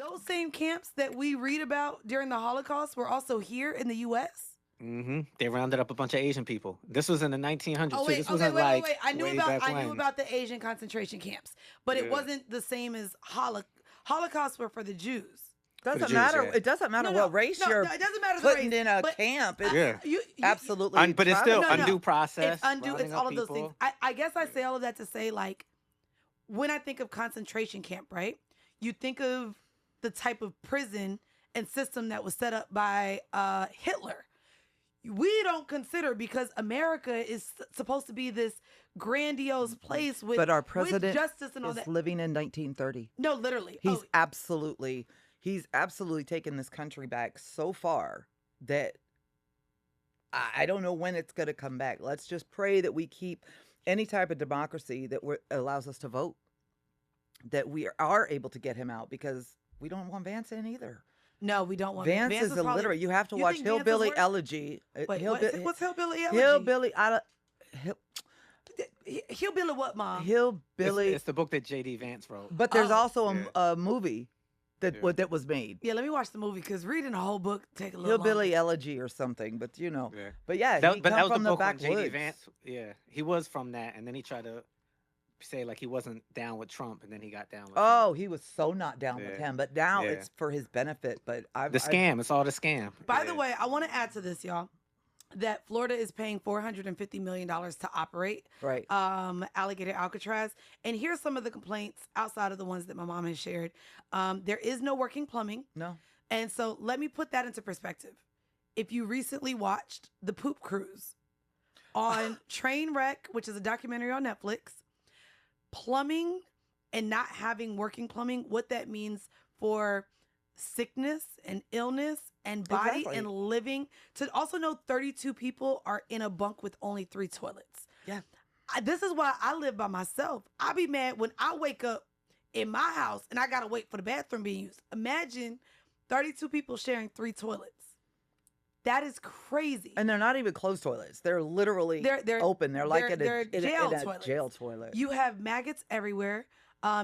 those same camps that we read about during the Holocaust were also here in the U.S.? They rounded up a bunch of Asian people. This was in the 1900s Oh too. wait, This okay, wasn't wait. like I knew way about back when. the Asian concentration camps, but it Yeah, wasn't the same as Holocaust were for the Jews. for the Doesn't Jews. matter. Yeah, It doesn't matter No, what race you're it doesn't matter the putting race, in a but camp. It's yeah. absolutely But it's still no, travesty. no. undue process. It's undue. rounding It's up all of those things. people. I guess I say all of that to say, like, when I think of concentration camp, right? You think of the type of prison and system that was set up by Hitler. We don't consider, because America is supposed to be this grandiose place with, But our with president justice and all is that. living in 1930. No, literally. He's absolutely taken this country back so far that I don't know when it's going to come back. Let's just pray that we keep any type of democracy that allows us to vote, that we are able to get him out, because we don't want Vance in either. No, we don't want Vance is probably- illiterate. You have to You watch think Vance is Hillbilly worse? Elegy. Wait, what's Hillbilly Elegy? Hillbilly. Hillbilly what, Mom? Hillbilly. It's the book that J.D. Vance wrote. But there's Oh. also Yeah. a movie that Yeah. that was made. Yeah, let me watch the movie, because reading a whole book take a little Hillbilly longer. Elegy or something. But Yeah. But yeah, That, he but come that was from the the book when backwoods. J.D. Vance. Yeah, he was from that, and then he tried to say like he wasn't down with Trump, and then he got down with Trump. Oh, he was so not down with Yeah. him. But now Yeah. it's for his benefit. But The scam. It's all the scam. By the Yeah. way, I want to add to this, y'all, that Florida is paying $450 million to operate right. Alligator Alcatraz. And here's some of the complaints outside of the ones that my mom has shared. There is no working plumbing. No. And so let me put that into perspective. If you recently watched The Poop Cruise on Trainwreck, which is a documentary on Netflix, plumbing and not having working plumbing, what that means for sickness and illness and body Exactly. and living. To also know 32 people are in a bunk with only 3 toilets. Yeah. This is why I live by myself. I be mad when I wake up in my house and I gotta wait for the bathroom being used. Imagine 32 people sharing 3 toilets. That is crazy. And they're not even closed toilets. They're literally They're open. They're like they're in jail a toilets. jail toilet. You have maggots everywhere.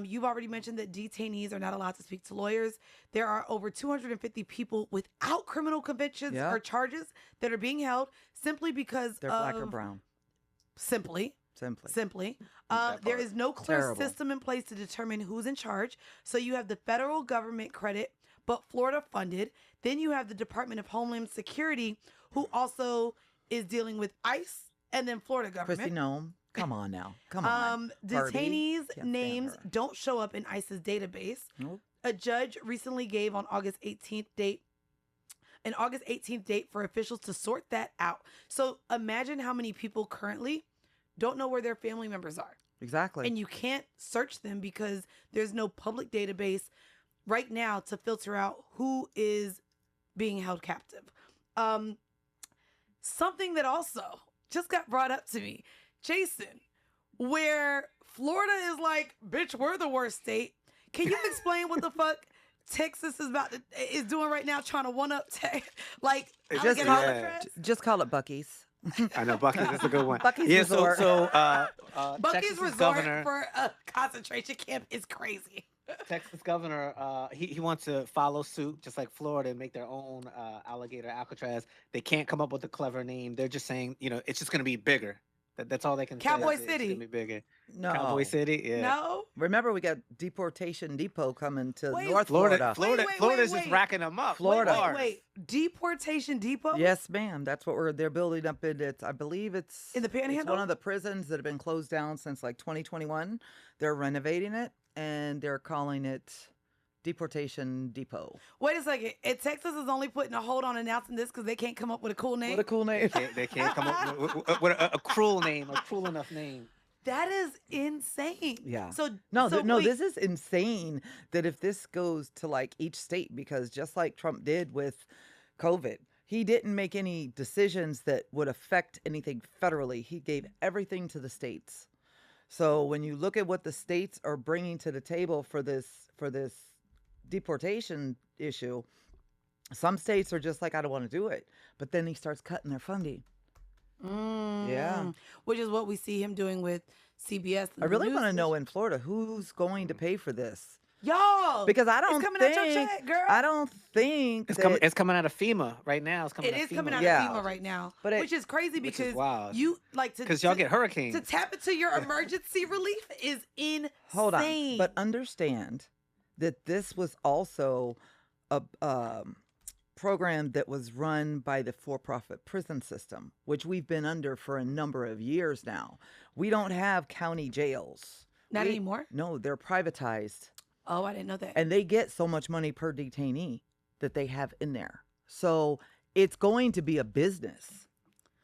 You've already mentioned that detainees are not allowed to speak to lawyers. There are over 250 people without criminal convictions Yeah. or charges that are being held simply because They're of black or brown. Simply. Simply. That There part. is no clear Terrible. system in place to determine who's in charge. So you have the federal government credit, but Florida funded. Then you have the Department of Homeland Security, who also is dealing with ICE, and then Florida government. Christy Nome. Come on now. Come on. Hardy. Detainees' Can't stand names her. don't show up in ICE's database. Nope. A judge recently gave an August 18th date for officials to sort that out. So imagine how many people currently don't know where their family members are. Exactly. And you can't search them because there's no public database right now to filter out who is being held captive. Something that also just got brought up to me, Jason, where Florida is like, bitch, we're the worst state. Can you explain what the fuck Texas is doing right now, trying to one up like Just Alligator call it- Alcatraz? Just call it Buc-ee's. I know Bucky's. That's a good one. Buc-ee's yeah. Resort. Bucky's Texas's resort governor, for a concentration camp is crazy. Texas governor, he wants to follow suit, just like Florida, and make their own alligator Alcatraz. They can't come up with a clever name. They're just saying, it's just going to be bigger. That's all they can say. Cowboy It's City. going to be bigger. No. Cowboy City. Yeah. No. Remember, we got Deportation Depot coming to Wait, North Florida. Florida. Florida's wait. just racking them up. Florida. Bars. Wait. Deportation Depot? Yes, ma'am. That's what they're building up in. I believe it's In the It's Panhandle? one of the prisons that have been closed down since like 2021. They're renovating it and they're calling it Deportation Depot. Wait a second. And Texas is only putting a hold on announcing this because they can't come up with a cool name? What a cool name! They can't come up with a cruel name, a cruel enough name. That is insane. Yeah. So No, so no, wait, this is insane that if this goes to like each state, because just like Trump did with COVID, he didn't make any decisions that would affect anything federally. He gave everything to the states. So when you look at what the states are bringing to the table for this deportation issue, some states are just like, I don't want to do it. But then he starts cutting their funding. Yeah. Which is what we see him doing with CBS. I really want to know in Florida who's going to pay for this. Y'all, Because I don't it's coming out your think, check, girl. I don't think that, It's coming out of FEMA right now. It's coming It out is of coming FEMA. out Yeah. of FEMA right now, But it- which is crazy Which is because wild. you like to Because y'all get hurricanes. to tap into your emergency relief is insane. hold on, but understand that this was also a program that was run by the for-profit prison system, which we've been under for a number of years now. We don't have county jails. Not anymore? No, they're privatized. Oh, I didn't know that. And they get so much money per detainee that they have in there. So it's going to be a business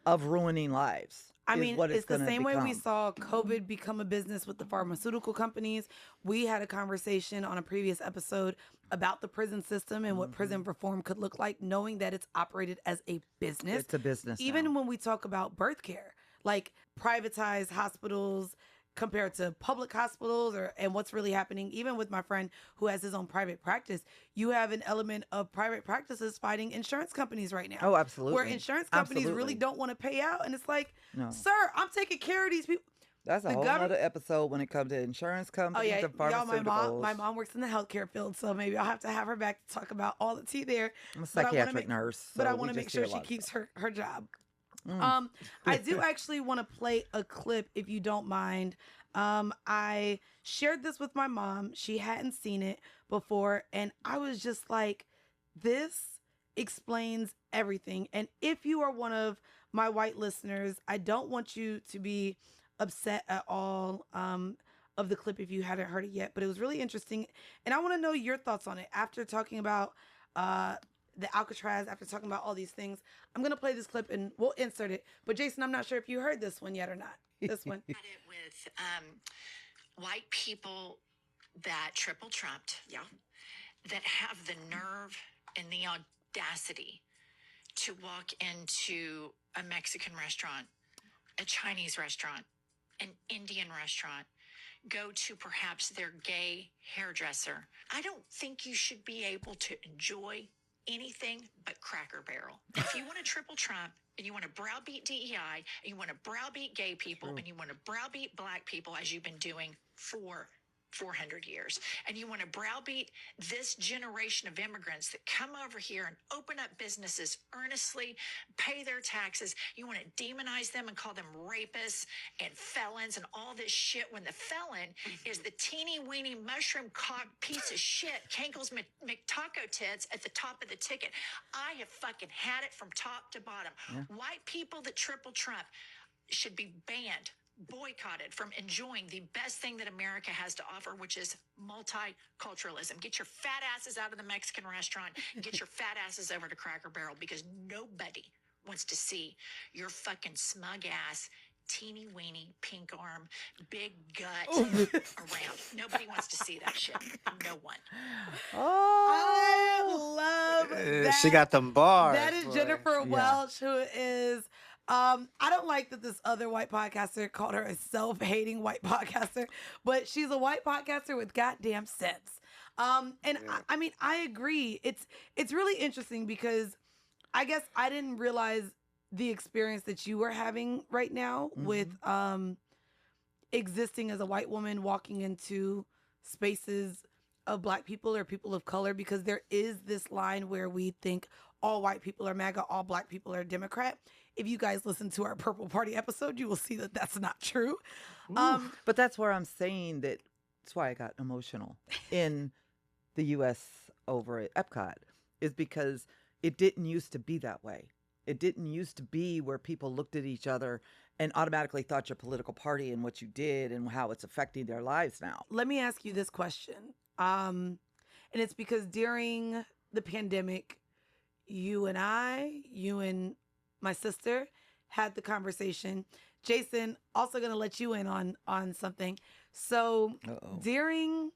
of ruining lives. I is mean, what it's the gonna same way we become. saw COVID become a business with the pharmaceutical companies. We had a conversation on a previous episode about the prison system and what prison reform could look like, knowing that it's operated as a business. It's a business. Even now. when we talk about birth care, like privatized hospitals compared to public hospitals, and what's really happening, even with my friend who has his own private practice, you have an element of private practices fighting insurance companies right now. Oh, absolutely. Where insurance companies really Absolutely. don't want to pay out. And it's like, No. sir, I'm taking care of these people. That's a the whole gov- other episode when it comes to insurance Oh companies yeah, and y'all. pharmaceuticals. My mom works in the healthcare field, so maybe I'll have to have her back to talk about all the tea there. I'm a But I wanna psychiatric make- nurse. But I so want to we make just see a sure she lot of keeps stuff. her job. Mm. I do actually want to play a clip if you don't mind. I shared this with my mom. She hadn't seen it before, and I was just like, this explains everything. And if you are one of my white listeners, I don't want you to be upset at all of the clip if you hadn't heard it yet, but it was really interesting. And I want to know your thoughts on it after talking about the Alcatraz, after talking about all these things. I'm going to play this clip and we'll insert it. But Jason, I'm not sure if you heard this one yet or not. This one. Had it with white people that triple trumped, that have the nerve and the audacity to walk into a Mexican restaurant, a Chinese restaurant, an Indian restaurant, go to perhaps their gay hairdresser. I don't think you should be able to enjoy anything but Cracker Barrel. If you want to triple trump and you want to browbeat DEI and you want to browbeat gay people and you want to browbeat black people as you've been doing for 400 years, and you want to browbeat this generation of immigrants that come over here and open up businesses earnestly, pay their taxes, you want to demonize them and call them rapists and felons and all this shit when the felon is the teeny weeny mushroom cock piece of shit, Kankle's McTaco tits at the top of the ticket. I have fucking had it from top to bottom. White people that triple trump should be banned, boycotted from enjoying the best thing that America has to offer, which is multiculturalism. Get your fat asses out of the Mexican restaurant and get your fat asses over to Cracker Barrel, because nobody wants to see your fucking smug ass, teeny weeny, pink arm, big gut around. Nobody wants to see that shit. No one. I love that. She got them bars. That is boy. Jennifer Welch, who is I don't like that this other white podcaster called her a self-hating white podcaster, but she's a white podcaster with goddamn sense. I mean, I agree. It's really interesting because I guess I didn't realize the experience that you were having right now with existing as a white woman walking into spaces of black people or people of color, because there is this line where we think all white people are MAGA, all black people are Democrat. If you guys listen to our Purple Party episode, you will see that that's not true. But that's where I'm saying that. That's why I got emotional in the U.S. over at Epcot, is because it didn't used to be that way. It didn't used to be where people looked at each other and automatically thought your political party and what you did and how it's affecting their lives now. Let me ask you this question. And it's because during the pandemic, you and my sister had the conversation. Jason, also going to let you in on something. So during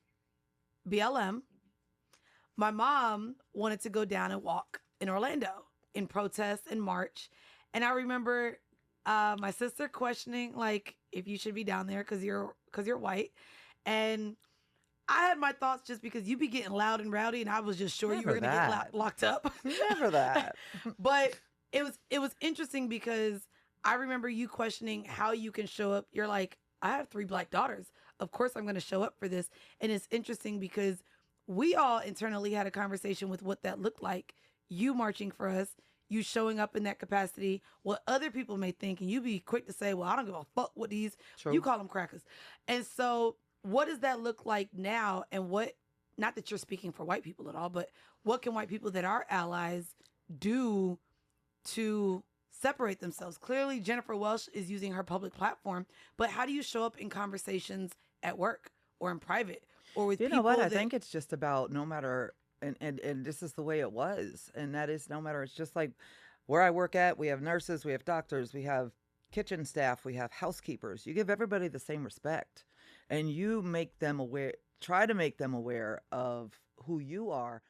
BLM, my mom wanted to go down and walk in Orlando in protest and march. And I remember my sister questioning, like, if you should be down there because you're white. And I had my thoughts just because you be getting loud and rowdy, and I was just sure you were going to get locked up. Never that. But it was interesting because I remember you questioning how you can show up. You're like, I have 3 black daughters. of course I'm going to show up for this. And it's interesting because we all internally had a conversation with what that looked like. You marching for us, you showing up in that capacity, what other people may think, and you be quick to say, well, I don't give a fuck what these, True. you call them crackers. And so what does that look like now? And what, not that you're speaking for white people at all, but what can white people that are allies do to separate themselves? Clearly, Jennifer Welsh is using her public platform, but how do you show up in conversations at work or in private or with You people know what? I that, think it's just about no matter, and this is the way it was, and that is no matter. It's just like where I work at. We have nurses, we have doctors, we have kitchen staff, we have housekeepers. You give everybody the same respect, and you make them aware. Try to make them aware of who you are